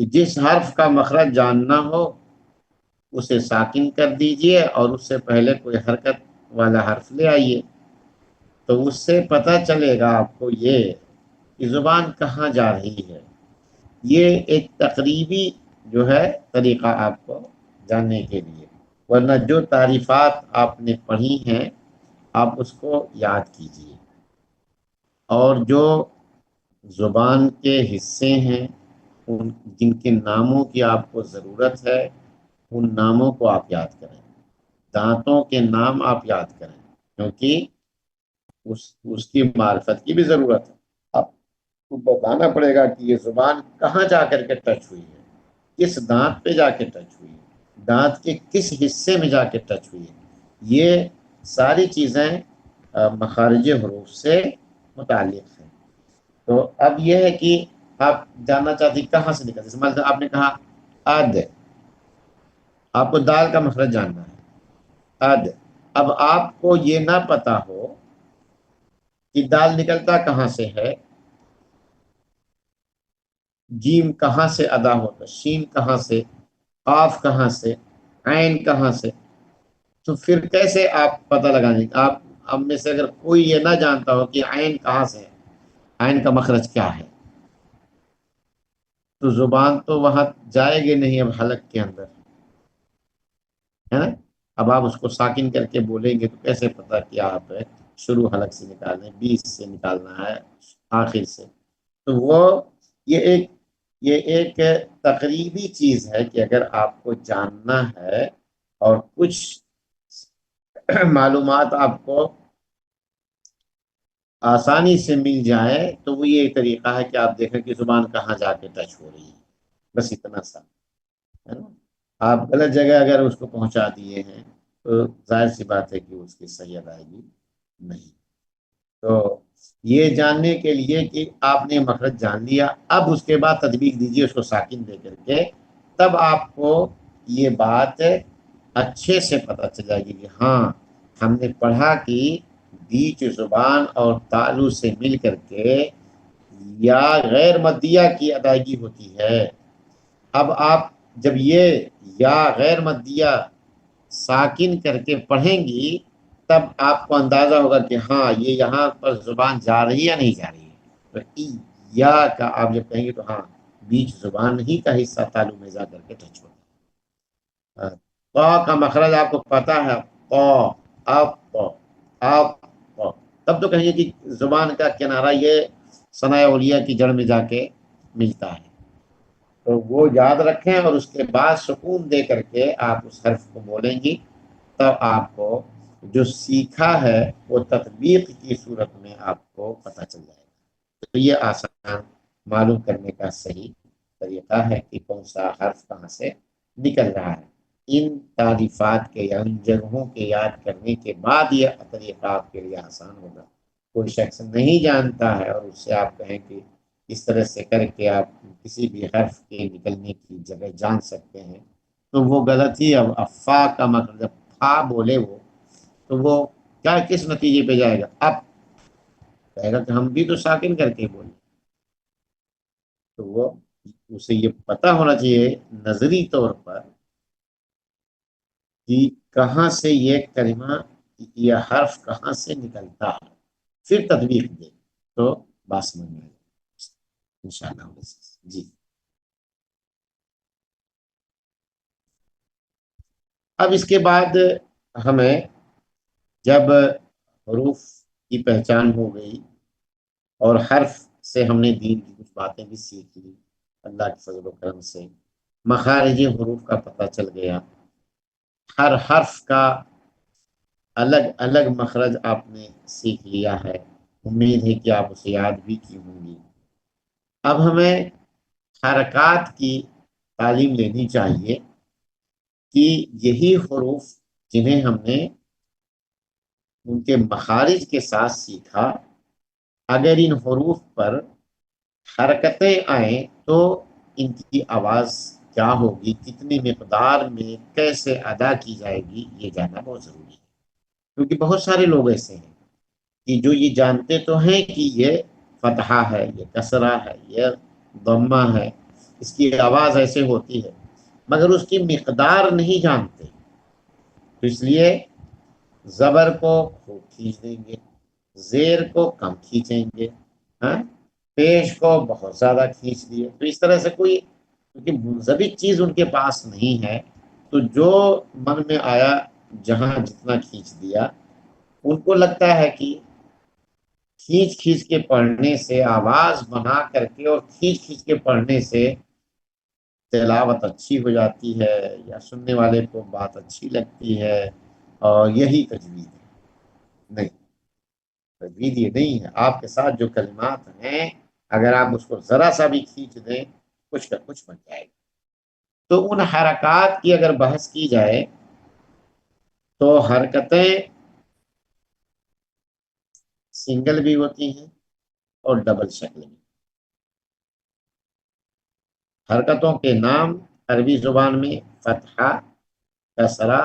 کہ جس حرف کا مخرج جاننا ہو اسے ساکن کر دیجئے اور اس سے پہلے کوئی حرکت والا حرف لے آئیے، تو اس سے پتہ چلے گا آپ کو یہ کہ زبان کہاں جا رہی ہے۔ یہ ایک تقریبی جو ہے طریقہ آپ کو جاننے کے لیے، ورنہ جو تعریفات آپ نے پڑھی ہیں آپ اس کو یاد کیجیے، اور جو زبان کے حصے ہیں جن کے ناموں کی آپ کو ضرورت ہے ان ناموں کو آپ یاد کریں، دانتوں کے نام آپ یاد کریں، کیونکہ اس کی معرفت کی بھی ضرورت ہے۔ آپ کو بتانا پڑے گا کہ یہ زبان کہاں جا کر کے ٹچ ہوئی ہے، کس دانت پہ جا کے ٹچ ہوئی ہے، دانت کے کس حصے میں جا کے ٹچ ہوئی ہے۔ یہ ساری چیزیں مخارج حروف سے متعلق ہیں۔ تو اب یہ ہے کہ آپ جاننا چاہتے ہیں کہاں سے نکلتے، جیسے مثلا آپ نے کہا اد، آپ کو دال کا مخرج جاننا ہے اد، اب آپ کو یہ نہ پتا ہو کہ دال نکلتا کہاں سے ہے، جیم کہاں سے ادا ہوتا، شین کہاں سے، قاف کہاں سے، عین کہاں سے، تو پھر کیسے آپ پتہ لگائیں گے؟ آپ اب میں سے اگر کوئی یہ نہ جانتا ہو کہ عین کہاں سے ہے، عین کا مخرج کیا ہے، تو زبان تو وہاں جائے گی نہیں اب حلق کے اندر، ہے نا؟ اب آپ اس کو ساکن کر کے بولیں گے تو کیسے پتا کہ آپ شروع حلق سے نکالیں، بیچ سے نکالنا ہے، آخر سے؟ تو یہ ایک تقریبی چیز ہے کہ اگر آپ کو جاننا ہے اور کچھ معلومات آپ کو آسانی سے مل جائے تو وہ یہ طریقہ ہے کہ آپ دیکھیں کہ زبان کہاں جا کے ٹچ ہو رہی ہے، بس اتنا سا ہے نا۔ آپ غلط جگہ اگر اس کو پہنچا دیے ہیں تو ظاہر سی بات ہے کہ اس کی صحیح ادائیگی نہیں۔ تو یہ جاننے کے لیے کہ آپ نے مخرج جان لیا، اب اس کے بعد تطبیق دیجیے اس کو ساکن دے کر کے، تب آپ کو یہ بات اچھے سے پتہ چل جائے گی کہ ہاں ہم نے پڑھا کہ بیچ زبان اور تالو سے مل کر کے یا غیر مدیہ کی ادائیگی ہوتی ہے۔ اب آپ جب یہ یا غیر مدیہ ساکن کر کے پڑھیں گی تب آپ کو اندازہ ہوگا کہ ہاں یہ یہاں پر زبان جا رہی ہے یا نہیں جا رہی ہے۔ تو یا کا آپ جب کہیں گے تو ہاں بیچ زبان ہی کا حصہ تالو میں جا کر کے ٹچ ہوگا۔ قا کا مخرج آپ کو پتا ہے، قا، اب، اب، تب تو کہیں کہ زبان کا کنارہ یہ ثناء اولیہ کی جڑ میں جا کے ملتا ہے، تو وہ یاد رکھیں اور اس کے بعد سکون دے کر کے آپ اس حرف کو بولیں گی، تب آپ کو جو سیکھا ہے وہ تطبیق کی صورت میں آپ کو پتہ چل جائے گا۔ تو یہ آسان معلوم کرنے کا صحیح طریقہ ہے کہ کون سا حرف کہاں سے نکل رہا ہے۔ ان تعریفات کے یا ان جگہوں کے یاد کرنے کے بعد یہ طریقہ آپ کے لیے آسان ہوگا۔ کوئی شخص نہیں جانتا ہے اور اس سے آپ کہیں کہ اس طرح سے کر کے آپ کسی بھی حرف کے نکلنے کی جگہ جان سکتے ہیں، تو وہ غلط ہی۔ اب افا کا مطلب جب فا بولے وہ تو وہ کیا کس نتیجے پہ جائے گا؟ اب کہے گا کہ ہم بھی تو ساکن کر کے بولیں، تو وہ اسے یہ پتا ہونا چاہیے نظری طور پر کہ کہاں سے یہ کلمہ یا حرف کہاں سے نکلتا ہے، پھر تطبیق دے تو بات سمجھ میں آئے گا انشاءاللہ۔ جی اب اس کے بعد ہمیں جب حروف کی پہچان ہو گئی اور حرف سے ہم نے دین کی کچھ باتیں بھی سیکھ لی اللہ کے فضل و کرم سے، مخارج حروف کا پتہ چل گیا، ہر حرف کا الگ الگ مخرج آپ نے سیکھ لیا ہے، امید ہے کہ آپ اسے یاد بھی کی ہوں گی۔ اب ہمیں حرکات کی تعلیم لینی چاہیے کہ یہی حروف جنہیں ہم نے ان کے مخارج کے ساتھ سیکھا، اگر ان حروف پر حرکتیں آئیں تو ان کی آواز کیا ہوگی، کتنی مقدار میں کیسے ادا کی جائے گی، یہ جاننا بہت ضروری ہے۔ کیونکہ بہت سارے لوگ ایسے ہیں کہ جو یہ جانتے تو ہیں کہ یہ فتحہ ہے، یہ کسرہ ہے، یہ ضمہ ہے، اس کی آواز ایسے ہوتی ہے، مگر اس کی مقدار نہیں جانتے، تو اس لیے زبر کو خوب کھینچ دیں گے، زیر کو کم کھینچیں گے، ہاں، پیش کو بہت زیادہ کھینچ دیے، تو اس طرح سے کوئی کیونکہ منضبط چیز ان کے پاس نہیں ہے، تو جو من میں آیا جہاں جتنا کھینچ دیا، ان کو لگتا ہے کہ کھینچ کھینچ کے پڑھنے سے، آواز بنا کر کے اور کھینچ کھینچ کے پڑھنے سے تلاوت اچھی ہو جاتی ہے، یا سننے والے کو بات اچھی لگتی ہے، اور یہی تجوید ہے۔ نہیں، تجوید یہ نہیں ہے۔ آپ کے ساتھ جو کلمات ہیں، اگر آپ اس کو ذرا سا بھی کھینچ دیں، کچھ کا کچھ بن جائے گا۔ تو ان حرکات کی اگر بحث کی جائے تو حرکتیں سنگل بھی ہوتی ہیں اور ڈبل شکل میں۔ حرکتوں کے نام عربی زبان میں فتحہ، کسرہ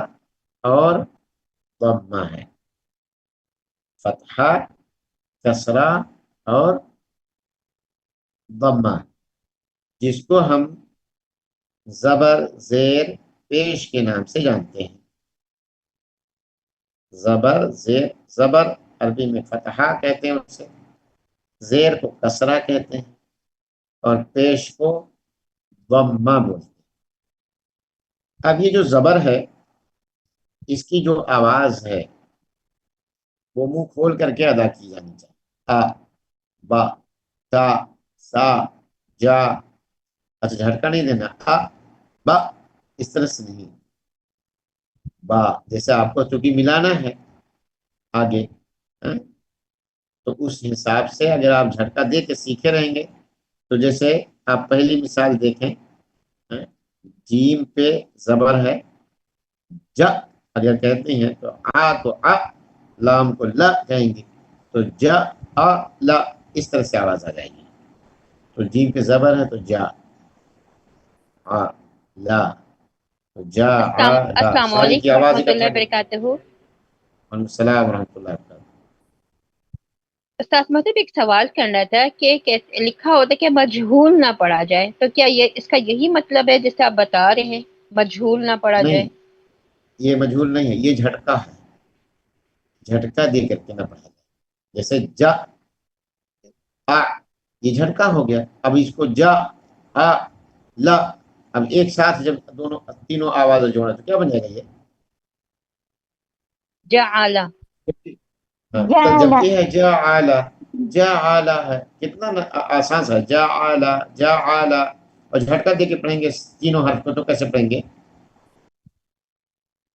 اور ضمہ ہے۔ فتحہ، کسرہ اور ضمہ، جس کو ہم زبر، زیر، پیش کے نام سے جانتے ہیں۔ زبر، زیر، زبر عربی میں فتحہ کہتے ہیں اسے، زیر کو کسرہ کہتے ہیں، اور پیش کو ضمہ بولتے ہیں۔ اب یہ جو زبر ہے، اس کی جو آواز ہے وہ منہ کھول کر کے ادا کی جانی چاہیے۔ آ، با، تا، سا، جا، اچھا جھٹکا نہیں دینا، آ، با، اس طرح سے نہیں، با جیسے آپ کو چونکہ ملانا ہے آگے، ہاں؟ تو اس حساب سے اگر آپ جھٹکا دے کے سیکھے رہیں گے، تو جیسے آپ پہلی مثال دیکھیں، ہاں؟ جیم پہ زبر ہے، جا اگر کہتے ہیں تو آ، لام کو لا کہیں گے، تو جا، آ، لا، اس طرح سے آواز آ جائے گی۔ تو جیم پہ زبر ہے تو جا، آ، لا، تو جا، آ، لا، السلام ساری کی علیکم آواز ورحمۃ اکٹھا اللہ نہیں۔ وبرکاتہ۔ وعلیکم السلام ورحمۃ اللہ وبرکاتہ۔ استاد مطلب ایک سوال کرنا تھا کہ لکھا ہوتا ہے کہ مجہول نہ پڑھا جائے، تو کیا یہ اس کا یہی مطلب ہے جیسے آپ بتا رہے ہیں، مجہول نہ پڑھا جائے؟ نہیں، یہ مجہول نہیں ہے، یہ جھٹکا ہے، جھٹکا دے کر کے نہ پڑھا جائے۔ جیسے جا، آ، یہ جھٹکا ہو گیا، اب اس کو جا، آ، لا، اب ایک ساتھ جب دونوں تینوں آوازیں جوڑا تو کیا بن جائے گا یہ؟ جعل، تو جبکہ ہے جا آلہ، جا آلہ ہے، کتنا آسان ہے، جا آلہ، جا آلہ، اور جھٹکا دے کے پڑھیں گے تینوں حرف کو تو کیسے پڑھیں گے؟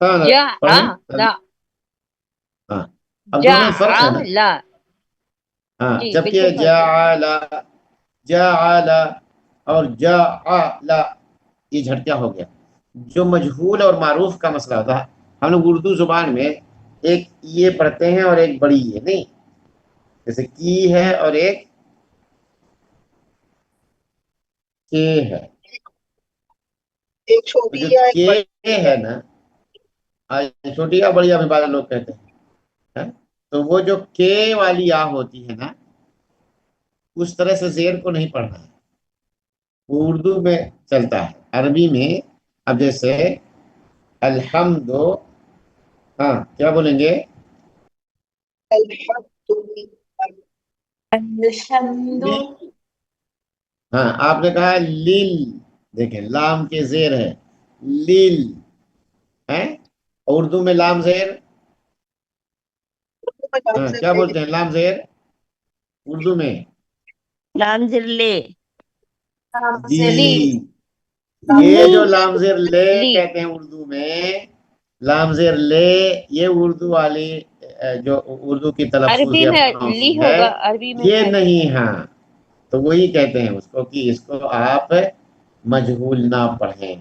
ہاں، پڑھیں، جعل، ہاں، اب دونوں میں فرق ہے نا، جعل، ہاں، جی جبکہ بالکل فرق ہے۔ جعل، جعل اور جعل، یہ جھٹکا ہو گیا۔ جو مجہول اور معروف کا مسئلہ ہوتا ہے، ہم لوگ اردو زبان میں ایک یہ پڑھتے ہیں اور ایک بڑی یہ نہیں، جیسے کی ہے اور ایک کے ہے، ایک تو چھوٹی جو یا ایک کے بڑی ہے؟ ہے نا، چھوٹی یا بڑی بھی بعض لوگ کہتے ہیں، ہاں؟ تو وہ جو کے والی آ ہوتی ہے نا، اس طرح سے زیر کو نہیں پڑھنا ہے، وہ اردو میں چلتا ہے، عربی میں اب جیسے الحمد، ہاں کیا بولیں گے؟ الحمد، ہاں، آپ نے کہا لیل، دیکھیں لام کے زیر ہے، لیل ہے، اردو میں لام زیر، ہاں کیا بولتے ہیں لام زیر اردو میں؟ لام زر لے، جی، لی، یہ جو لام زیر لے لی، کہتے ہیں اردو میں، لام زیر لے، یہ اردو والی جو اردو کی تلفظ عربی یا میں لی پروننسنگ ہے، ہوگا، عربی میں یہ ہے نہیں، ہاں، تو وہی کہتے ہیں اس کو کہ اس کو آپ مجہول نہ پڑھیں،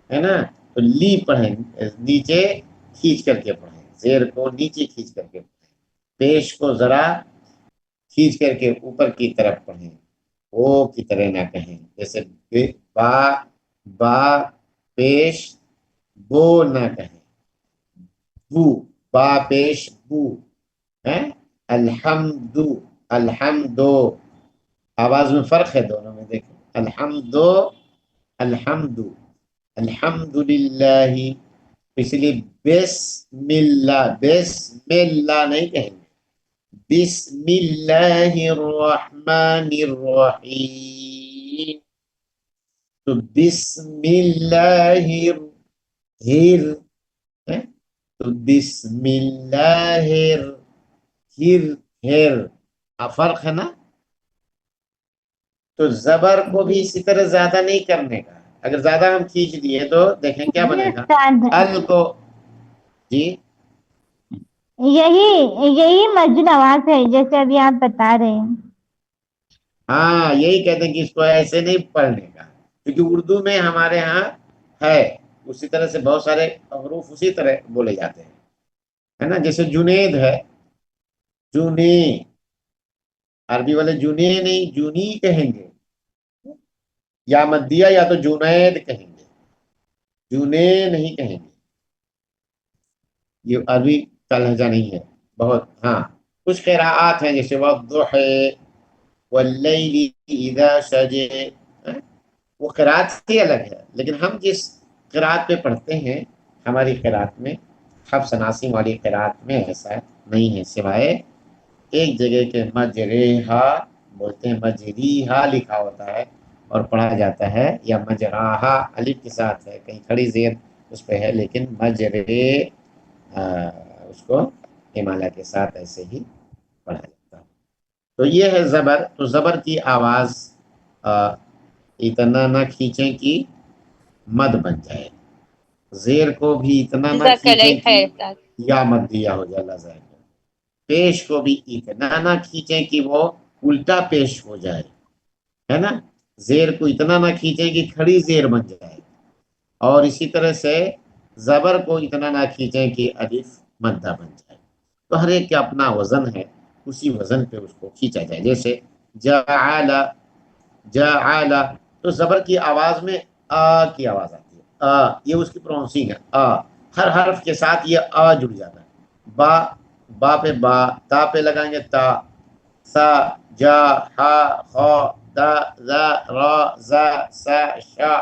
ہے نا، تو لی پڑھیں، نیچے کھینچ کر کے پڑھیں، زیر کو نیچے کھینچ کر کے پڑھیں، پیش کو ذرا کھینچ کر کے اوپر کی طرف پڑھیں، او کی طرح نہ کہیں، جیسے با، با پیش بو نہ کہیں، بو، با پیش بو ہے، الحمدو، الحمدو، آواز میں فرق ہے دونوں میں، دیکھیں الحمدو الحمد الحمدللہ، اس لیے بسم اللہ نہیں کہیں گے، بسم اللہ الرحمن الرحیم، تو بسم اللہ ہر ہے، تو بسم اللہ ہر فرق ہے نا. تو زبر کو بھی اسی طرح زیادہ نہیں کرنے کا، اگر زیادہ ہم کھینچ دیے تو دیکھیں کیا جی بنے گا. استاد، ال کو جی یہی مسجد آواز ہے جیسے ابھی آپ بتا رہے ہیں. ہاں یہی کہتے ہیں کہ اس کو ایسے نہیں پڑھنے کا، کیونکہ اردو میں ہمارے ہاں ہے اسی طرح سے بہت سارے حروف اسی طرح بولے جاتے ہیں، ہے نا. جیسے جنید ہے، جنی، عربی والے جنی نہیں جنی کہیں گے، یا مدیہ یا تو جنید کہیں گے، جنے نہیں کہیں گے. یہ عربی کا لہجہ نہیں ہے بہت. ہاں کچھ قراءات ہیں جیسے والضحى واللیل اذا سجى، وہ قراءت ہی الگ ہے، لیکن ہم جس قراءت پہ پڑھتے ہیں ہماری قراءت میں، حفص عاصم والی قراءت میں ایسا نہیں ہے، سوائے ایک جگہ کے مجریہا بولتے ہیں، مجریہا لکھا ہوتا ہے اور پڑھا جاتا ہے، یا مجراہا الف کے ساتھ ہے، کہیں کھڑی زیر اس پہ ہے، لیکن مجرے اس کو ہمالیہ کے ساتھ ایسے ہی پڑھا جاتا ہے. تو یہ ہے زبر. تو زبر کی آواز اتنا نہ کھینچیں کہ مد بن جائے، زیر کو بھی اتنا نہ جزاک اللہ کھینچیں کہ خیر استاد. یا مد دیا ہو جائے لازم. پیش کو بھی اتنا نہ کھینچیں کہ وہ الٹا پیش ہو جائے، ہے نا. زیر کو اتنا نہ کھینچیں کہ کھڑی زیر بن جائے، اور اسی طرح سے زبر کو اتنا نہ کھینچیں کہ الف مدہ بن جائے. تو ہر ایک کا اپنا وزن ہے، اسی وزن پہ اس کو کھینچا جائے. جیسے جعل، جعل، تو زبر کی آواز میں آ کی آواز آتی ہے، یہ اس کی پرونسنگ ہے. ہر حرف کے ساتھ یہ جڑ جاتا ہے. با، با پہ با، تا پہ لگائیں گے تا، سا، جا، ہا، خا، دا، زا، را، زا، سا، شا،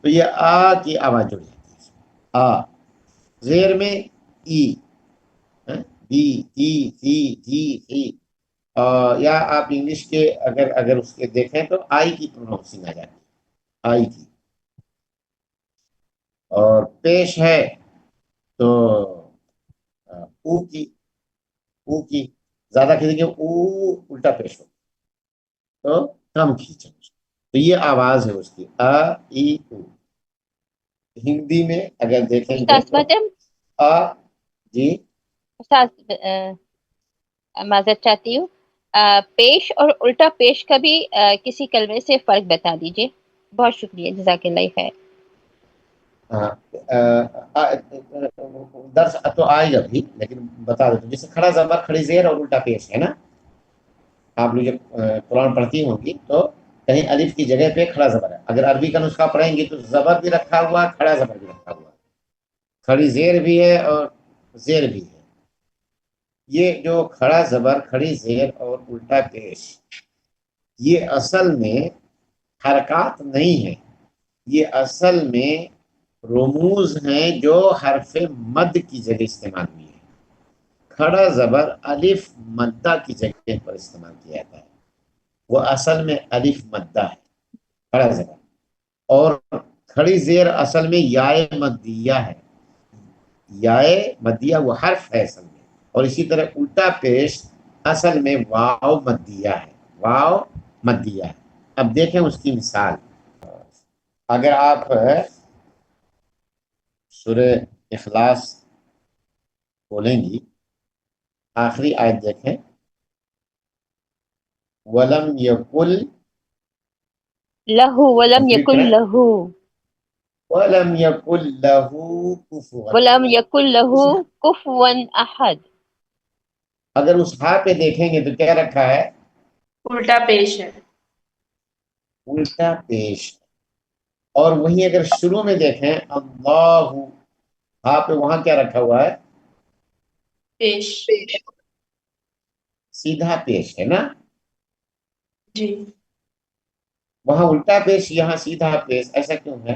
تو یہ کی آواز جڑ جاتی ہے. زیر میں ای، بی، تی، سی، جی، سی. یا آپ انگلش کے اگر اس کے دیکھیں تو آئی کی پروننسنگ آ جاتی ہے، آئی کی. اور پیش ہے تو او کی، او کی زیادہ کھینچیں گے او الٹا پیش ہو، تو کم کھینچیں. تو یہ آواز ہے اس کی ای او. ہندی میں اگر دیکھیں گے استاد تو مدم، جی استاد معذرت چاہتی ہوں، پیش اور الٹا پیش کا بھی کسی کلمے سے فرق بتا دیجیے. بہت شکریہ، جزاک اللہ خیر. درس تو آئے گا بھی، لیکن بتا دیتا ہوں. جیسے کھڑا زبر کھڑی زیر اور الٹا پیش ہے نا. آپ لوگ جب قرآن پڑھتی ہوں گی تو کہیں الف کی جگہ پہ کھڑا زبر ہے. اگر عربی کا نسخہ پڑھیں گی تو زبر بھی رکھا ہوا، کھڑا زبر بھی رکھا ہوا، کھڑی زیر بھی ہے اور زیر بھی ہے. یہ جو کھڑا زبر، کھڑی زیر اور الٹا پیش، یہ اصل میں حرکات نہیں ہے، یہ اصل میں رموز ہیں جو حرف مد کی جگہ استعمال ہوئی ہے. کھڑا زبر الف مدہ کی جگہ پر استعمال کیا جاتا ہے، وہ اصل میں الف مدہ ہے کھڑا زبر. اور کھڑی زیر اصل میں یائے مدیہ ہے، یائے مدیہ وہ حرف ہے اصل میں. اور اسی طرح الٹا پیش اصل میں واو مدیہ ہے، واو مدیہ ہے. اب دیکھیں اس کی مثال. اگر آپ سورہ اخلاص بولیں گی، آخری آیت دیکھیں، ولم یقل، لہو ولم تصویر یکن کریں، لہو، ولم یقل له کفوا. ولم یکن لہو کفوا احد. اگر اس ہا پہ دیکھیں گے تو کیا رکھا ہے؟ الٹا پیش ہے. الٹا پیش. اور وہیں اگر شروع میں دیکھیں اللہ، ہا پہ وہاں کیا رکھا ہوا ہے؟ پیش. سیدھا پیش ہے نا. جی. وہاں الٹا پیش یہاں سیدھا پیش، ایسا کیوں ہے؟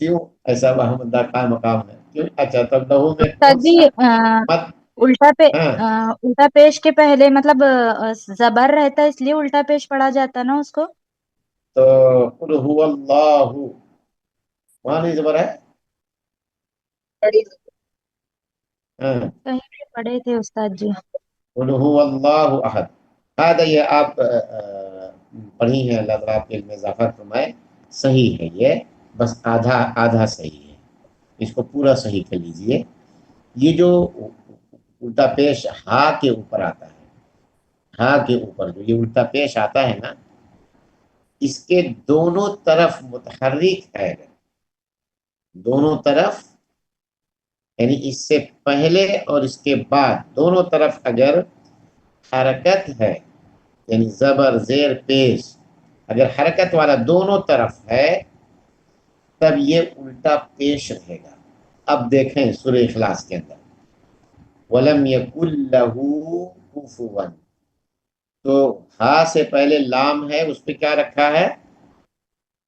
کیوں ایسا وہاں مدہ قائم مقام ہے کیوں؟ اچھا تب لہو میں استاد کون جی سا مد؟ ہاں الٹا پیش کے پہلے مطلب زبر رہتا ہے اس لیے الٹا پیش پڑھا جاتا نا اس کو. تو قل هو اللہ، وہاں نہیں زبر ہے؟ ہاں کہیں پہ پڑھے تھے استاد جی. قل هو اللہ احد. هذا یہ آپ پڑھی ہیں، اللہ تعالیٰ آپ کے علم میں اضافہ فرمائے. صحیح ہے یہ، بس آدھا آدھا صحیح ہے، اس کو پورا صحیح کر لیجئے. یہ جو الٹا پیش ہا کے اوپر آتا ہے، ہا کے اوپر جو یہ الٹا پیش آتا ہے نا، اس کے دونوں طرف متحرک ہے، دونوں طرف، یعنی اس سے پہلے اور اس کے بعد دونوں طرف اگر حرکت ہے، یعنی زبر زیر پیش اگر حرکت والا دونوں طرف ہے تب یہ الٹا پیش رہے گا. اب دیکھیں سورہ اخلاص کے اندر وَلَمْ يَكُنْ لَهُ كُفُوًا، تو ہا سے پہلے لام ہے، اس پہ کیا رکھا ہے؟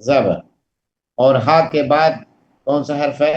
زبر. اور ہا کے بعد کون سا حرف ہے؟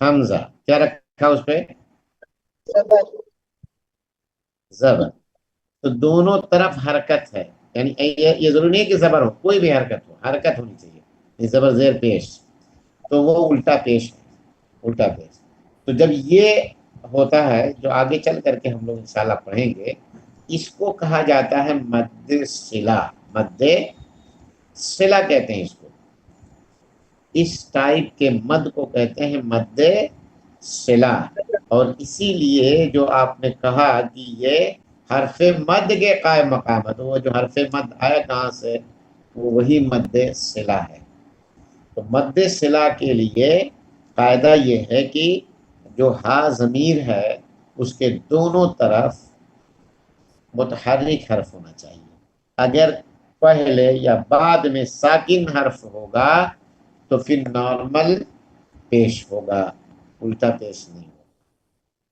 حمزہ. کیا رکھا اس پہ؟ زبر. تو دونوں طرف حرکت ہے، یعنی یہ ضروری نہیں ہے کہ زبر ہو، کوئی بھی حرکت ہو، حرکت ہونی چاہیے. یہ زبر زیر پیش تو وہ الٹا پیش ہے، الٹا پیش. تو جب یہ ہوتا ہے جو آگے چل کر کے ہم لوگ انشاءاللہ پڑھیں گے، اس کو کہا جاتا ہے مد صلہ. مد صلہ کہتے ہیں اس کو، اس ٹائپ کے مد کو کہتے ہیں مد صلہ. اور اسی لیے جو آپ نے کہا کہ یہ حرف مد کے قائم مقام ہے، تو وہ جو حرف مد آیا کہاں سے؟ وہ وہی مد صلہ ہے. تو مد صلہ کے لیے قاعدہ یہ ہے کہ جو ہا ضمیر ہے اس کے دونوں طرف متحرک حرف ہونا چاہیے. اگر پہلے یا بعد میں ساکن حرف ہوگا تو پھر نارمل پیش ہوگا، الٹا پیش نہیں ہوگا.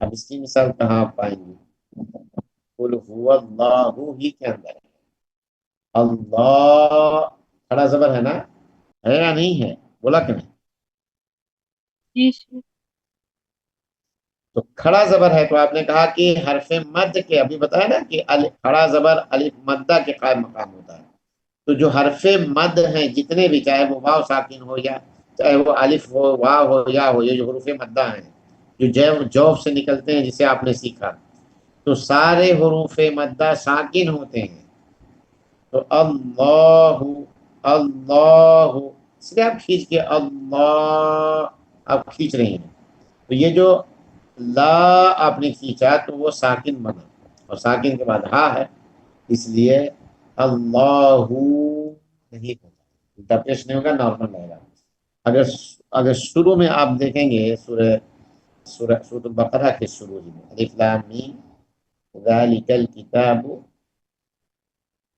اب اس کی مثال کہاں آپ پائیں گے؟ قل هو اللہ ہی کے اندر ہے. اللہ کھڑا زبر ہے نا، ہے یا نہیں ہے؟ بولا کہ نہیں؟ تو کھڑا زبر ہے تو آپ نے کہا کہ حرف مد کے، ابھی بتایا نا کہ کھڑا زبر الف مدہ کے قائم مقام ہوتا ہے. تو جو حرف مد ہیں جتنے بھی، چاہے وہ واو ساکن ہو یا چاہے وہ الف ہو واو ہو یا ہو، یہ جو حروف مدہ ہیں جو جوف سے نکلتے ہیں جسے آپ نے سیکھا، تو سارے حروف مدہ ساکن ہوتے ہیں. تو اللہ، اللہ، اس لیے آپ کھینچ کے اللہ آپ کھینچ رہے ہیں. تو یہ جو لا آپ نے کھینچا تو وہ ساکن بنا، اور ساکن کے بعد ہا ہے، اس لیے اللہ نہیں ہوگا، پیش نہیں ہوگا، نارمل رہے گا. اگر شروع میں آپ دیکھیں گے سورہ البقرہ کے شروع میں الف لام میم ذالک الکتاب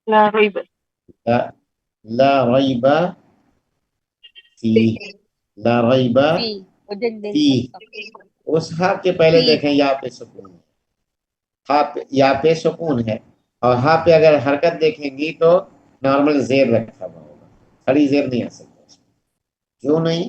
لا ريب لا ریب فیہ، لا ریب فی ہدی فیہ. للمتقین. اس ہا کے پہلے فی دیکھیں یا پہ سکون ہے، ہا پہ یا پہ سکون ہے، اور ہا پہ اگر حرکت دیکھیں گی تو نارمل زیر رکھا ہوا ہوگا، کھڑی زیر نہیں آ سکتا اس میں. کیوں نہیں؟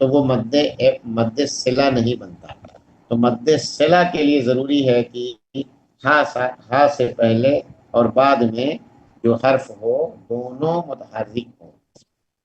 تو وہ مد صلہ نہیں بنتا. تو مد صلہ کے لیے ضروری ہے کہ ہا سے پہلے اور بعد میں جو حرف ہو دونوں متحرک ہو،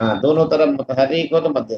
ہاں دونوں طرف متحرک ہو تو مد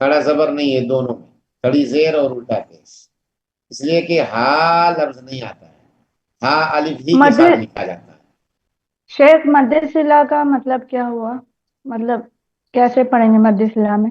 کھڑا زبر نہیں ہے، دونوں میں کھڑی زیر اور الٹا پیش، اس لیے کہ ہا لفظ نہیں آتا ہے، ہا الف ہی کے مد ساتھ لکھا جاتا ہے. شیخ مد صلہ کا مطلب کیا ہوا؟ مطلب کیسے پڑھیں گے مد صلہ میں؟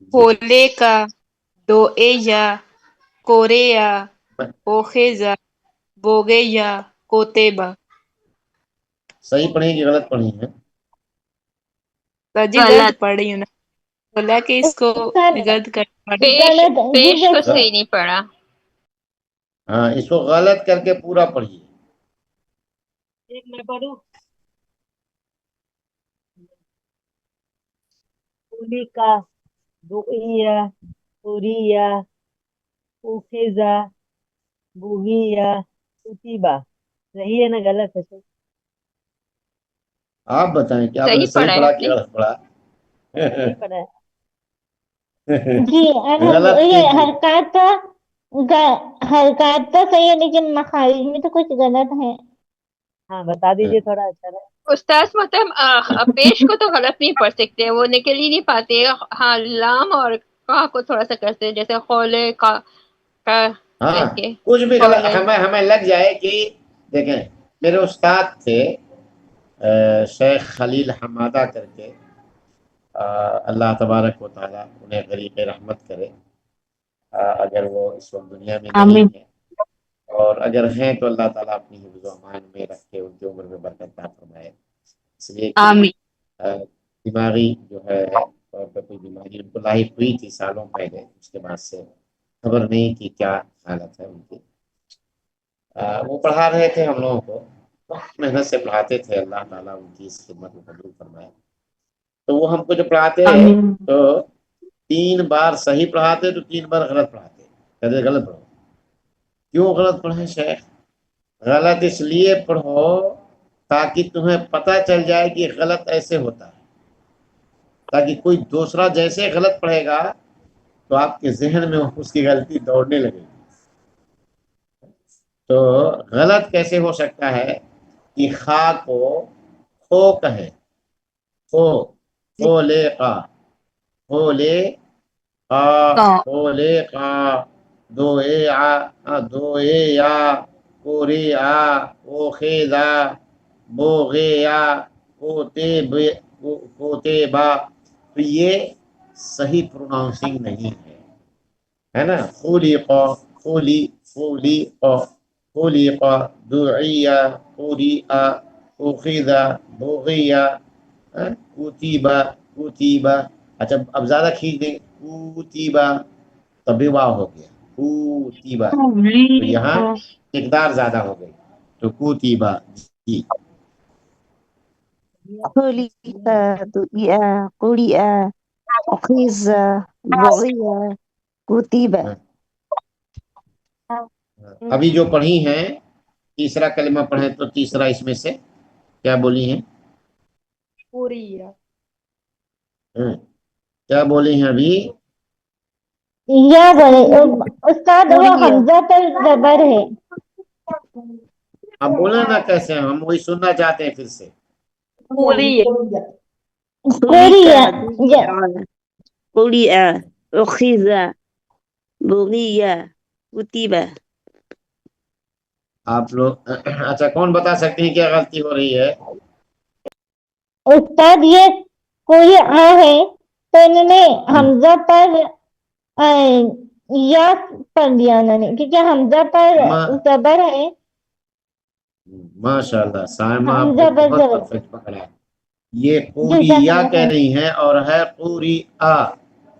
جی کولے کا، دوئیا، کوریا، اوخیزا، بوگیا، کوتیبا. صحیح پڑھی کہ غلط پڑھی ہے؟ جی غلط پڑھ رہی ہوں نا، بولا کہ اس کو استاد غلط کر پڑھ. پیش غلط جی پیش کو جیسے صحیح نہیں پڑھا. ہاں اس کو غلط کر کے پورا پڑھیے. ایک میں پڑھوں. کولی کا، دوئیا، کوریا، اوخیزا، بوگیا، کوتیبا. صحیح ہے نا غلط ہے؟ آپ بتائیں کہ آپ نے صحیح صحیح پڑھا ہے پڑھا آپ کہ نے. غلط پڑھا؟ صحیح پڑھا ہے. جی غلط یہ کیوں؟ حرکات تو صحیح ہے لیکن مخارج میں تو کچھ غلط ہے. ہاں بتا دیجیے تھوڑا اچھا رہے. استاذ محترم پیش کو تو غلط نہیں پڑھ سکتے، وہ نکل ہی نہیں پاتے. ہاں لام اور کا کو تھوڑا سا کرتے ہیں، جیسے خولے کا ہاں کر کے کچھ بھی غلط خولے. ہمیں لگ جائے کہ دیکھیں میرے استاد تھے شیخ خلیل حمادہ کر کے، اللہ تبارک و تعالیٰ انہیں غریق رحمت کرے. اگر وہ اس وقت دنیا میں نہیں آمین. ہے، اور اگر ہیں تو اللہ تعالیٰ اپنی حفظ و امان میں رکھ کے ان کی عمر میں برکت عطا فرمائے. اس لیے کہ آمین. دماغی جو ہے طور پہ کوئی بیماری ان کو لاحق ہوئی تھی سالوں پہلے، اس کے بعد سے خبر نہیں کہ کیا حالت ہے ان کی. وہ پڑھا رہے تھے ہم لوگوں کو، بہت محنت سے پڑھاتے تھے. اللہ تعالیٰ ان کی اس خدمت کو قبول فرمائے. تو وہ ہم کو جو پڑھاتے آمین. تو 3 بار صحیح پڑھاتے تو 3 بار غلط پڑھاتے. کہتے غلط پڑھو. کیوں غلط پڑھیں شیخ؟ غلط اس لیے پڑھو تاکہ تمہیں پتہ چل جائے کہ غلط ایسے ہوتا ہے، تاکہ کوئی دوسرا جیسے غلط پڑھے گا تو آپ کے ذہن میں اس کی غلطی دوڑنے لگے گی. تو غلط کیسے ہو سکتا ہے کہ خا کو خو کہیں، خو خو لے قا، خو لے قا، خو لے قا، دو اے آ، دو اے یا، کوری آ، او خیزا، بو غیا، کوتے با. تو یہ صحیح پروناؤنسنگ نہیں ہے نا. خولی قا، خولی، خولی قا، خولی قا، دعیا، خوری آ، اخیزا، بوغیا، کوتیبا، کوتیبا. اچھا اب زیادہ کھینچ دیں، کوتیبا، تبھی واو ہو گیا، کوتیبا. تو یہاں مقدار زیادہ ہو گئی تو کوتیبا. جی خلق دعیا قرئ أخذ بغي كتب. ابھی جو پڑھی ہیں تیسرا کلمہ پڑھیں تو تیسرا اس میں سے کیا بولی ہیں؟ کوریا. کیا بولی ہیں ابھی؟ یا بولے استاد وہ قرئ حمزہ پر زبر ہے. اب بولے نا کیسے، ہم وہی سننا چاہتے ہیں پھر سے. کوریا. خلق کوریا دعيا قرئ أخذ بغي كتب. آپ لوگ اچھا کون بتا سکتے ہیں کیا غلطی ہو رہی ہے؟ استاد یہ کوئی ہے تو انہوں نے حمزہ پر یا پڑھ دیا انہوں نے، کیونکہ حمزہ پر زبر ہے. ماشاء اللہ سائمہ آپ نے حمزہ پر بہت زبر. پرفیکٹ پکڑا. یہ جزاک قوریا اللہ کہہ خیر. رہی ہیں اور ہے قوری آ.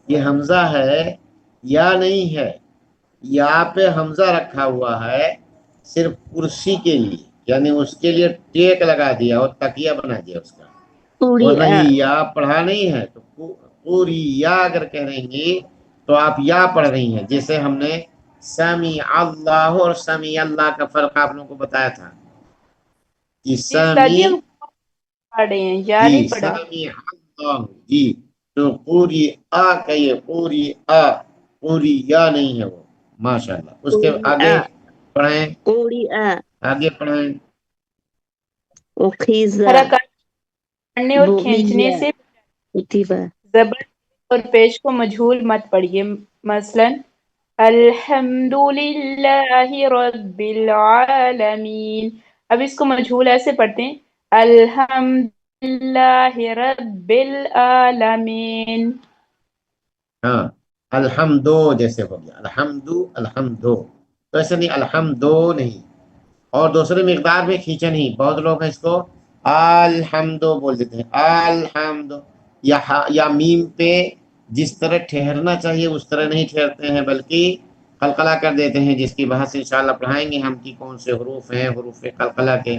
یہ حمزہ ہے یا نہیں ہے؟ یا پہ حمزہ رکھا ہوا ہے صرف کرسی کے لیے، یعنی اس کے لیے ٹیک لگا دیا اور تکیہ بنا دیا اس کا، ورنہ قرئ یہ یا پڑھا نہیں ہے. تو پوری یا اگر کہہ رہی گی تو آپ یا پڑھ رہی ہیں. جیسے ہم نے سمیع اللہ اور سمیع اللہ کا فرق آپ لوگوں کو بتایا تھا کہ جی استاد جی سمیع، ہم پڑھ رہے ہیں یا جی نہیں پڑھا. سمیع اللہ، جی تو پوری آ کہیے، پوری آ، پوری یا نہیں ہے وہ. ماشاء اللہ. اس کے آگے پڑھیں، قرئ آگے پڑھیں. أخذ حرکات پڑھنے اور بغي کھینچنے سے كتب. زبر اور پیش کو مجہول مت پڑھیے. مثلا الحمد للہ رب العالمین. اب اس کو مجہول ایسے پڑھتے ہیں الحمد للہ رب العالمین. ہاں الحمدو جیسے ہو گیا الحمدو الحمدو، تو ایسے نہیں الحمدو نہیں، اور دوسرے مقدار میں کھینچے نہیں، بہت لوگ ہیں اس کو الحمدو بول دیتے ہیں الحمد، یا میم پہ جس طرح ٹھہرنا چاہیے اس طرح نہیں ٹھہرتے ہیں بلکہ قلقلہ کر دیتے ہیں، جس کی بحث انشاءاللہ پڑھائیں گے ہم کی کون سے حروف ہیں، حروف قلقلہ کے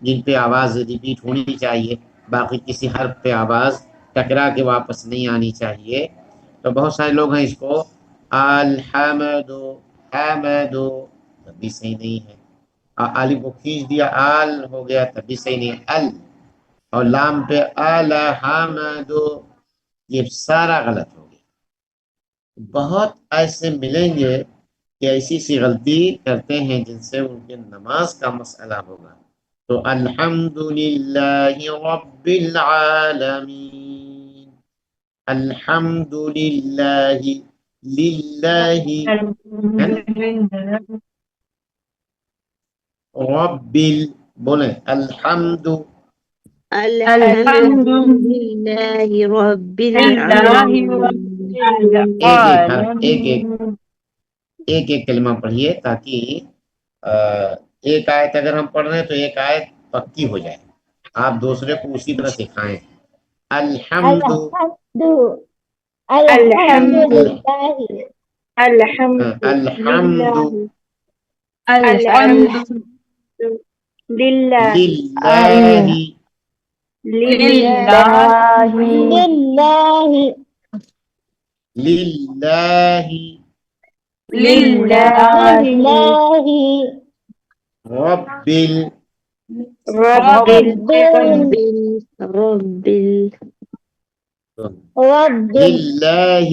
جن پہ آواز ریپیٹ ہونی چاہیے، باقی کسی حرف پہ آواز ٹکرا کے واپس نہیں آنی چاہیے۔ تو بہت سارے لوگ ہیں اس کو الحمد حمد، تب بھی صحیح نہیں ہے، الف کو کھینچ دیا آل ہو گیا تب بھی صحیح نہیں ہے، ال اور لام پہ الحمد، یہ سارا غلط ہو گیا۔ بہت ایسے ملیں گے کہ ایسی سی غلطی کرتے ہیں جن سے ان کے نماز کا مسئلہ ہوگا۔ تو الحمد للہ رب العالمین، الحمد للہ، للہ ہے نا، رب بولیں الحمد، الحمد للہ رب العالمین۔ ایک ایک حرف ایک ایک کلمہ پڑھیے تاکہ ایک آیت اگر ہم پڑھ رہے ہیں تو ایک آیت پکی ہو جائے، آپ دوسرے کو اسی طرح سکھائیں۔ الحمد، الحمد الحمد الحمد للہ الحمد الحمد للہ الحمد للہ للہ، للہ للہ للہ للہ للہ رب رب رب رب رب للہ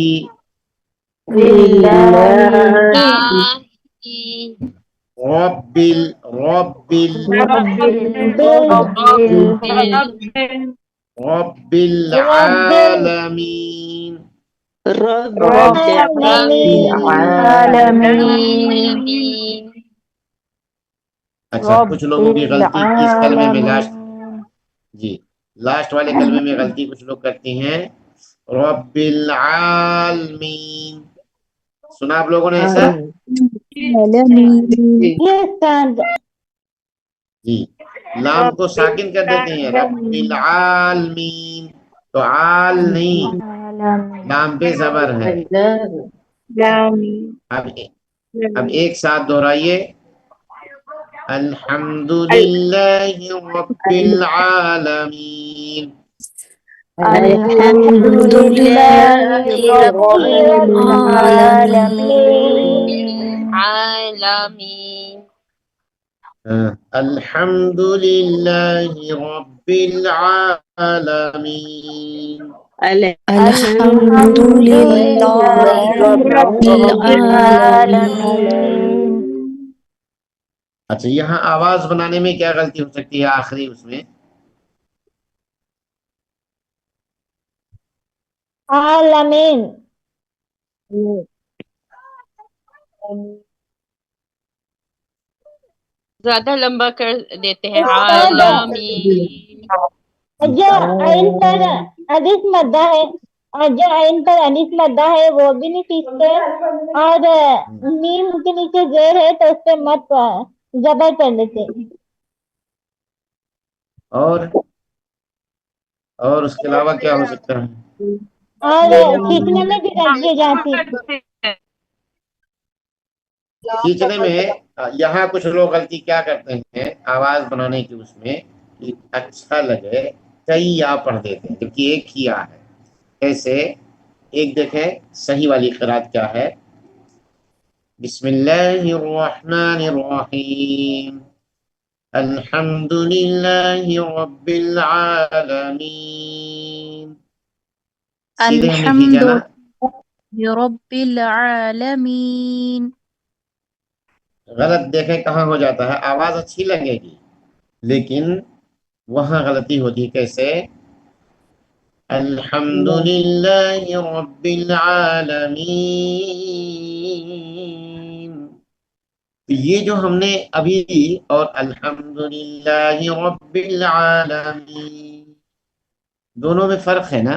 للہ رب رب رب العالمین۔ رب العالمین اچھا کچھ لوگوں کی غلطی اس کلمے میں لاسٹ، جی لاسٹ والے کلمے میں غلطی کچھ لوگ کرتے ہیں، رب العالمین، سنا آپ لوگوں نے ایسا؟ Yes, and جی لام کو ساکن کر دیتے ہیں رب العالمین، تو عال نہیں، لام پہ زبر ہے۔ اب اب ایک ساتھ دہرائیے، الحمد للہ رب العالمین، الحمد للہ رب العالمین عالمین الحمد للہ رب العالمین۔ الحمد للہ رب العالمین اچھا یہاں آواز بنانے میں کیا غلطی ہو سکتی ہے آخری اس میں؟ Alamin. زیادہ لمبا کر دیتے ہیں استاد عالمین، جو عین پر الف مدہ ہے اور جو عین پر الف مدہ ہے وہ بھی نہیں سیکھتے، اور میم کے نیچے زیر ہے تو اس پہ مت زبر کر لیتے، اور اس کے علاوہ کیا ہو سکتا ہے؟ اور سیکھنے میں بھی غلطی جاتی۔ کھینچنے میں یہاں کچھ لوگ غلطی کیا کرتے ہیں آواز بنانے کی اس میں کہ اچھا لگے کئی یا پڑھ دیتے ہیں جبکہ ایک ہی یا ہے، ایسے ایک دیکھیں صحیح والی قرات کیا ہے، بسم اللہ الرحمن الرحیم الحمد للہ رب العالمین، سیدھے ہم نے کھینچا نا، رب العالمین۔ غلط دیکھیں کہاں ہو جاتا ہے، آواز اچھی لگے گی لیکن وہاں غلطی ہوتی ہے، کیسے الحمد للہ رب العالمین، تو یہ جو ہم نے ابھی اور الحمد للہ رب العالمین دونوں میں فرق ہے نا،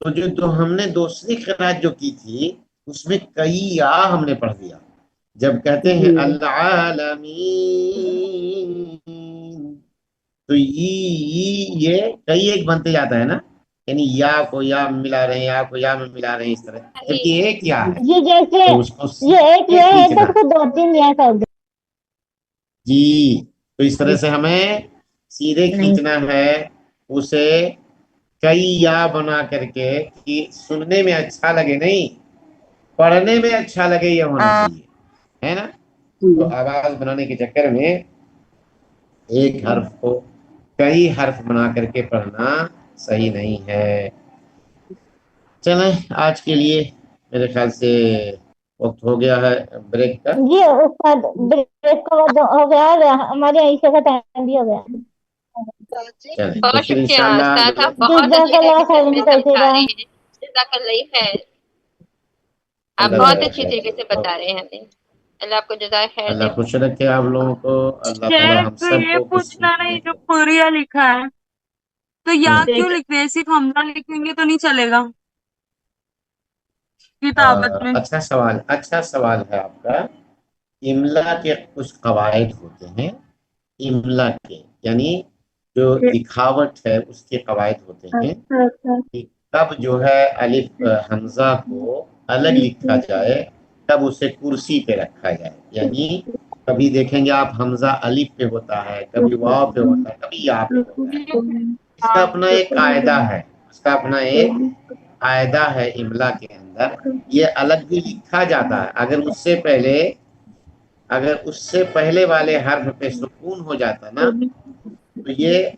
تو جو ہم نے دوسری قرات جو کی تھی اس میں کئی یا ہم نے پڑھ دیا. جب کہتے ہیں العالمین تو یہ کئی ایک بنتے جاتا ہے نا، یعنی یا کو یا میں ملا رہے ہیں، یا کو یا میں ملا رہے ہیں، اس طرح، جبکہ ایک یا ہے جی جیسے تو اس کو یہ ایک سیدھے یہ ہے تو کھینچنا. اس کو 2-3 یا کر دیں. جی تو اس طرح سے ہمیں سیدھے کھینچنا ہے اسے کئی یا بنا کر کے کہ سننے میں اچھا لگے، نہیں پڑھنے میں اچھا لگے، یہ ہونا چاہیے، ہے نا. تو آواز بنانے کے چکر میں ایک حرف کو کئی حرف بنا کر کے پڑھنا صحیح نہیں ہے. چلیں آج کے لیے میرے خیال سے وقت ہو گیا ہے بریک کا. جی استاد بریک کا وقت ہو گیا اور ہمارے عیشہ کا ٹائم بھی ہو گیا. چلیں تو بہت پھر شکریہ انشاءاللہ استاد صاحب، بہت جزاک اچھی اللہ طریقے سے خیرا ہمیں سمجھا کثیرا. رہے ہیں. جزاک اللہ خیر. آپ اللہ بہت تعالیٰ اچھی خیر طریقے سے کرے. بتا رہے ہیں ہمیں. اللہ آپ کو جزائے خیر دے. اللہ خوش رکھے آپ لوگوں کو. اللہ تعالیٰ ہم شیخ سب یہ کو کچھ پوچھنا سیکھنے نہیں، جو کو. کوریا لکھا ہے تو یا ہوں. کیوں لکھ رہے ہیں؟ صرف حمزہ لکھیں گے تو نہیں چلے گا کتابت میں؟ اچھا سوال ہے آپ کا. املا کے کچھ قواعد ہوتے ہیں، املا کے یعنی جو لکھاوٹ ہے اس کے قواعد ہوتے ہیں کہ کب جو ہے الف حمزہ کو الگ لکھا جائے، تب اسے کرسی پہ رکھا جائے. یعنی کبھی دیکھیں گے آپ حمزہ الف پہ ہوتا ہے، کبھی واو پہ ہوتا ہے، کبھی یا پہ ہوتا ہے. اس کا اپنا ایک قاعدہ ہے، اس کا اپنا ایک قاعدہ ہے املا کے اندر. یہ الگ بھی لکھا جاتا ہے اگر اس سے پہلے والے حرف پہ سکون ہو جاتا نا تو یہ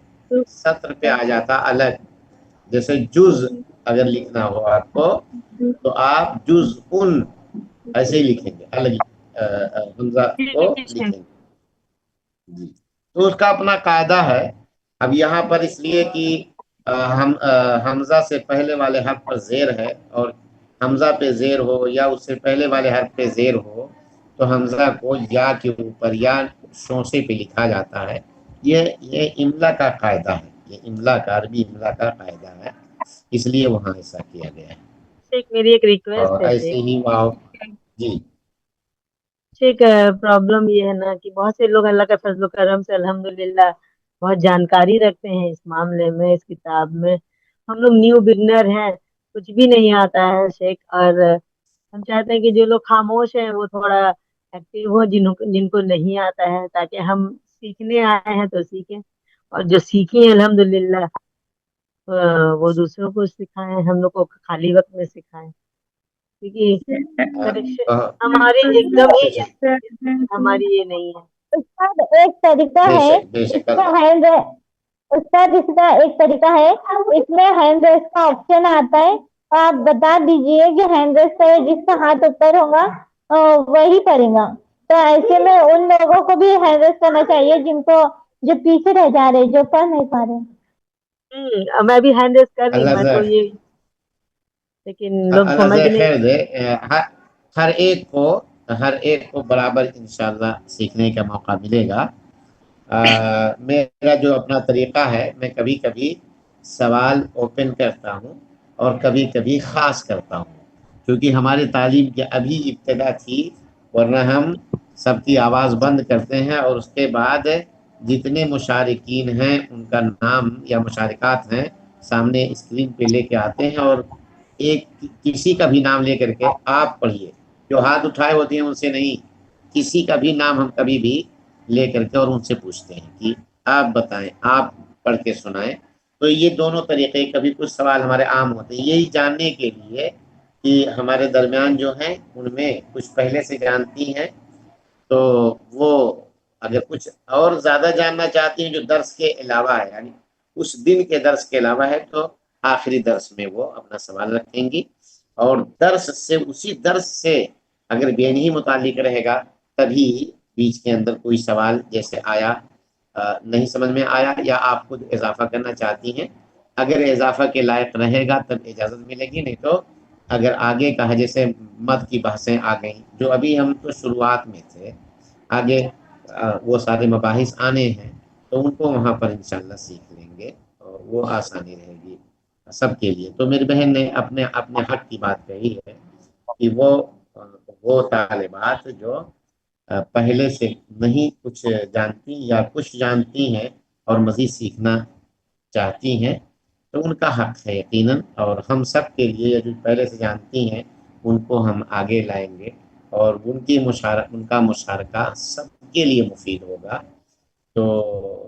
سطر پہ آ جاتا الگ. جیسے جز اگر لکھنا ہو آپ کو تو آپ جز ان ایسے ہی لکھیں گے، الگ حمزہ کو لکھیں گے. جی تو اس کا اپنا قاعدہ ہے. اب یہاں پر اس لیے کہ ہم حمزہ سے پہلے والے حرف پر زیر ہے، اور حمزہ پہ زیر ہو یا اس سے پہلے والے حرف پہ زیر ہو تو حمزہ کو یا کے اوپر یا شوسے پہ لکھا جاتا ہے. یہ املا کا قاعدہ ہے، یہ املا کا عربی املا کا قاعدہ ہے، اس لیے وہاں ایسا کیا گیا ہے. شیخ میری ایک ریکویسٹ اور ہے ایسے شیخ. ہی واو. جی شیخ پرابلم یہ ہے نا کہ بہت سے لوگ اللہ کا فضل و کرم سے الحمدللہ بہت جانکاری رکھتے ہیں اس معاملے میں، اس کتاب میں. ہم لوگ نیو بگنر ہیں، کچھ بھی نہیں آتا ہے شیخ، اور ہم چاہتے ہیں کہ جو لوگ خاموش ہیں وہ تھوڑا ایکٹیو ہو، جن کو نہیں آتا ہے، تاکہ ہم سیکھنے آئے ہیں تو سیکھیں، اور جو سیکھیں الحمدللہ وہ دوسروں کو سکھائیں، ہم لوگ کو خالی وقت میں سکھائیں. کیونکہ ہماری ایک دم ہی ہماری یہ نہیں ہے. استاد ایک طریقہ بے ہے شک بے اس شک میں اللہ. ہینڈ استاد اس کا ایک طریقہ ہے، اس میں ہینڈ ریس کا آپشن آتا ہے اور آپ بتا دیجئے کہ ہینڈ ریس کا جس کا ہاتھ اوپر ہوگا وہی کرے گا. تو ایسے میں ان لوگوں کو بھی ہینڈ ریس کرنا چاہیے جو پیچھے رہ جا رہے، جو پڑھ نہیں پا رہے. میں بھی ہینڈ ریس کر رہی ہوں، اللہ میں تو یہ لیکن لوگ اللہ سمجھ نہیں. خیر دے. ہر ہر ایک کو برابر انشاءاللہ سیکھنے کا موقع ملے گا. میرا جو اپنا طریقہ ہے، میں کبھی کبھی سوال اوپن کرتا ہوں اور کبھی کبھی خاص کرتا ہوں، کیونکہ ہماری تعلیم کی ابھی ابتدا تھی، ورنہ ہم سب کی آواز بند کرتے ہیں اور اس کے بعد جتنے مشارکین ہیں ان کا نام یا مشارکات ہیں سامنے اسکرین پہ لے کے آتے ہیں، اور ایک کسی کا بھی نام لے کر کے آپ پڑھیے. جو ہاتھ اٹھائے ہوتے ہیں ان سے نہیں، کسی کا بھی نام ہم کبھی بھی لے کر کے اور ان سے پوچھتے ہیں کہ آپ بتائیں، آپ پڑھ کے سنائیں. تو یہ دونوں طریقے، کبھی کچھ سوال ہمارے عام ہوتے ہیں یہی جاننے کے لیے کہ ہمارے درمیان جو ہیں ان میں کچھ پہلے سے جانتی ہیں، تو وہ اگر کچھ اور زیادہ جاننا چاہتی ہیں جو درس کے علاوہ ہے، یعنی اس دن کے درس کے علاوہ ہے، تو آخری درس میں وہ اپنا سوال رکھیں گی. اور اسی درس سے اگر بے نہیں متعلق رہے گا تبھی بیچ کے اندر کوئی سوال جیسے آیا، نہیں سمجھ میں آیا یا آپ خود اضافہ کرنا چاہتی ہیں، اگر اضافہ کے لائق رہے گا تب اجازت ملے گی، نہیں تو اگر آگے کا ہے جیسے مد کی بحثیں آ گئیں جو ابھی ہم تو شروعات میں تھے، آگے وہ سارے مباحث آنے ہیں تو ان کو وہاں پر انشاءاللہ سیکھ لیں گے. اور وہ آسانی رہے گی سب کے لیے. تو میری بہن نے اپنے اپنے حق کی بات کہی ہے کہ وہ طالبات جو پہلے سے نہیں کچھ جانتی یا کچھ جانتی ہیں اور مزید سیکھنا چاہتی ہیں تو ان کا حق ہے یقیناً. اور ہم سب کے لیے جو پہلے سے جانتی ہیں ان کو ہم آگے لائیں گے اور ان کا مشارکہ سب کے لیے مفید ہوگا. تو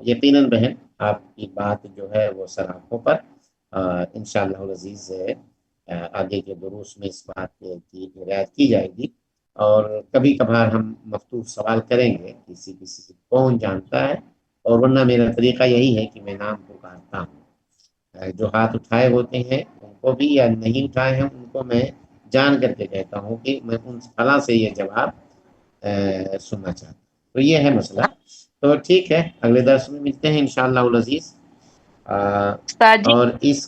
یقیناً بہن آپ کی بات جو ہے وہ سراخوں پر انشاءاللہ العزیز آگے کے دروس میں اس بات کی رعایت کی جائے گی. اور کبھی کبھار ہم مفتوح سوال کریں گے کسی سے کون جانتا ہے, اور ورنہ میرا طریقہ یہی ہے کہ میں نام پکارتا ہوں. جو ہاتھ اٹھائے ہوتے ہیں ان کو بھی, یا نہیں اٹھائے ہیں ان کو میں جان کر کے کہتا ہوں کہ میں ان فلاں سے یہ جواب سننا چاہتا ہوں. تو یہ ہے مسئلہ. تو ٹھیک ہے, اگلے درس میں ملتے ہیں انشاءاللہ العزیز. استاد جی، اور اس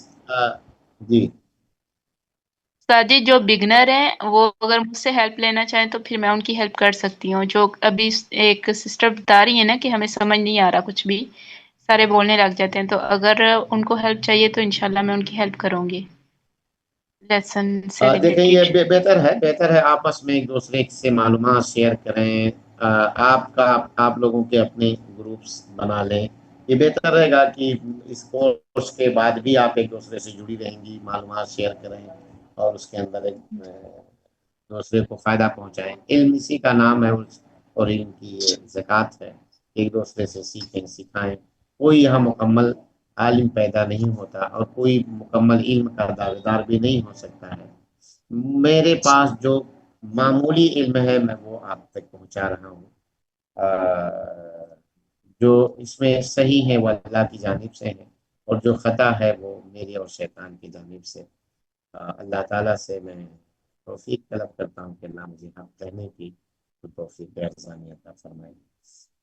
جی استاد جی جو بگنر ہیں وہ اگر مجھ سے ہیلپ لینا چاہیں تو پھر میں ان کی ہیلپ کر سکتی ہوں. جو ابھی ایک سسٹر بتا رہی ہے نا کہ ہمیں سمجھ نہیں آ رہا کچھ بھی, سارے بولنے لگ جاتے ہیں, تو اگر ان کو ہیلپ چاہیے تو انشاءاللہ میں ان کی ہیلپ کروں گی لیسن سے دیکھیں یہ ریلیٹڈ. بہتر ہے آپس میں ایک دوسرے سے معلومات شیئر کریں. آپ لوگوں کے اپنے گروپس بنا لیں, یہ بہتر رہے گا کہ اس کورس کے بعد بھی آپ ایک دوسرے سے جڑی رہیں گی, معلومات شیئر کریں اور اس کے اندر ایک دوسرے کو فائدہ پہنچائیں. علم اسی کا نام ہے اور علم کی یہ زکوٰۃ ہے. ایک دوسرے سے سیکھیں سکھائیں. کوئی یہاں مکمل عالم پیدا نہیں ہوتا اور کوئی مکمل علم کا دعویدار بھی نہیں ہو سکتا ہے. میرے پاس جو معمولی علم ہے میں وہ آپ تک پہنچا رہا ہوں. جو اس میں صحیح ہے وہ اللہ کی جانب سے ہے, اور جو خطا ہے وہ میری اور شیطان کی جانب سے. اللہ تعالیٰ سے میں توفیق طلب کرتا ہوں کہ اللہ مجھے حق کہنے کی توفیق ارزانی عطا فرمائے.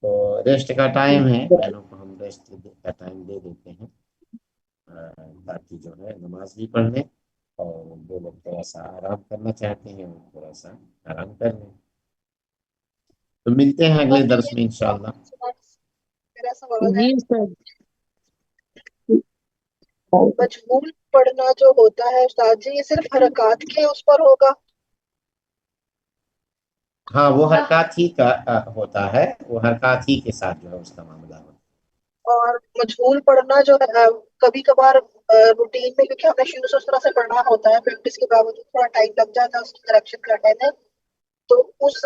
تو ریسٹ کا ٹائم ہے, بہنوں کو ہم ریسٹ کا ٹائم دے دیتے ہیں تاکہ جو ہے نماز بھی پڑھ لیں, اور جو لوگ تھوڑا سا آرام کرنا چاہتے ہیں وہ تھوڑا سا آرام کر لیں. تو ملتے ہیں اگلے درس میں انشاءاللہ. میرا سوال ہے, جی استاد. مجمول پڑھنا جو ہوتا ہے استاد جی, یہ صرف حرکات کے اس پر ہوگا؟ ہاں وہ حرکات ہی کا ہوتا ہے, وہ حرکات ہی کے ساتھ جو ہے اس کا معاملہ ہوتا ہے. اور مجمول پڑھنا جو ہے کبھی کبھار روٹین میں, کیونکہ ہمیں شروع سے اس طرح سے پڑھنا ہوتا ہے, پریکٹس کے باوجود تھوڑا ٹائم لگ جاتا ہے اس کی کریکشن کرنے میں, تو اس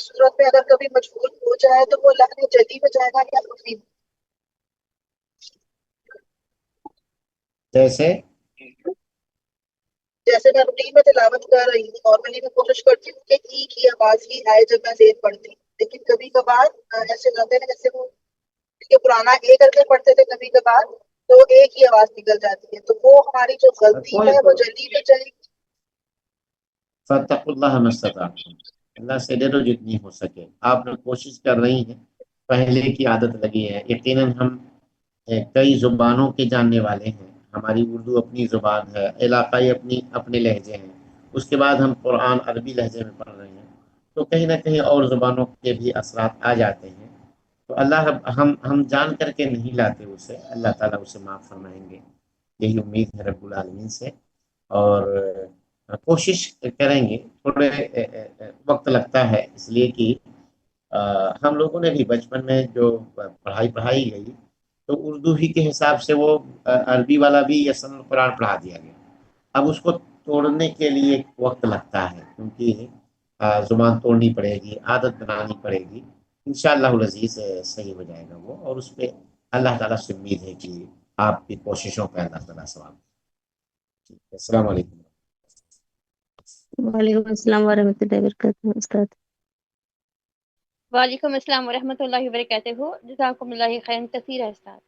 صورت میں اگر کبھی مجبور ہو جائے تو وہ لہنے جلدی میں جائے گا یا خفیف؟ جیسے جیسے میں روٹین میں تلاوت کر رہی ہوں, نارملی میں کوشش کرتی ہوں کہ ایک ہی آواز ہی آئے جب میں زیر پڑھتی ہوں, لیکن کبھی کبھار ایسے لگتے ہیں جیسے وہ کیونکہ پرانا اے کر کے پڑھتے تھے کبھی کبھار, تو ایک ہی آواز نکل جاتی ہے, تو وہ ہماری جو غلطی کوئی ہے وہ جلدی میں جائے گی. فاتقوا اللہ ما استطعتم, اللہ سے ڈرو جتنی ہو سکے. آپ لوگ کوشش کر رہی ہیں, پہلے کی عادت لگی ہے. یقیناً ہم کئی زبانوں کے جاننے والے ہیں. ہماری اردو اپنی زبان ہے, علاقائی اپنے لہجے ہیں, اس کے بعد ہم قرآن عربی لہجے میں پڑھ رہے ہیں, تو کہیں نہ کہیں اور زبانوں کے بھی اثرات آ جاتے ہیں. تو اللہ ہم جان کر کے نہیں لاتے اسے, اللہ تعالیٰ اسے معاف فرمائیں گے, یہی امید ہے رب العالمین سے. اور کوشش کریں گے. تھوڑے وقت لگتا ہے اس لیے کہ ہم لوگوں نے بھی بچپن میں جو پڑھائی گئی تو اردو ہی کے حساب سے وہ عربی والا بھی یسن قرآن پڑھا دیا گیا. اب اس کو توڑنے کے لیے وقت لگتا ہے, کیونکہ زبان توڑنی پڑے گی, عادت بنانی پڑے گی. انشاءاللہ العزیز صحیح ہو جائے گا وہ, اور اس پہ اللہ تعالیٰ سے امید ہے کہ آپ کی کوششوں پہ اللہ تعالیٰ ثواب. السلام علیکم. وعلیکم السلام ورحمۃ اللہ وبرکاتہ استاد. وعلیکم السلام ورحمۃ اللہ وبرکاتہ. جزاکم اللہ خیر کثیر استاد.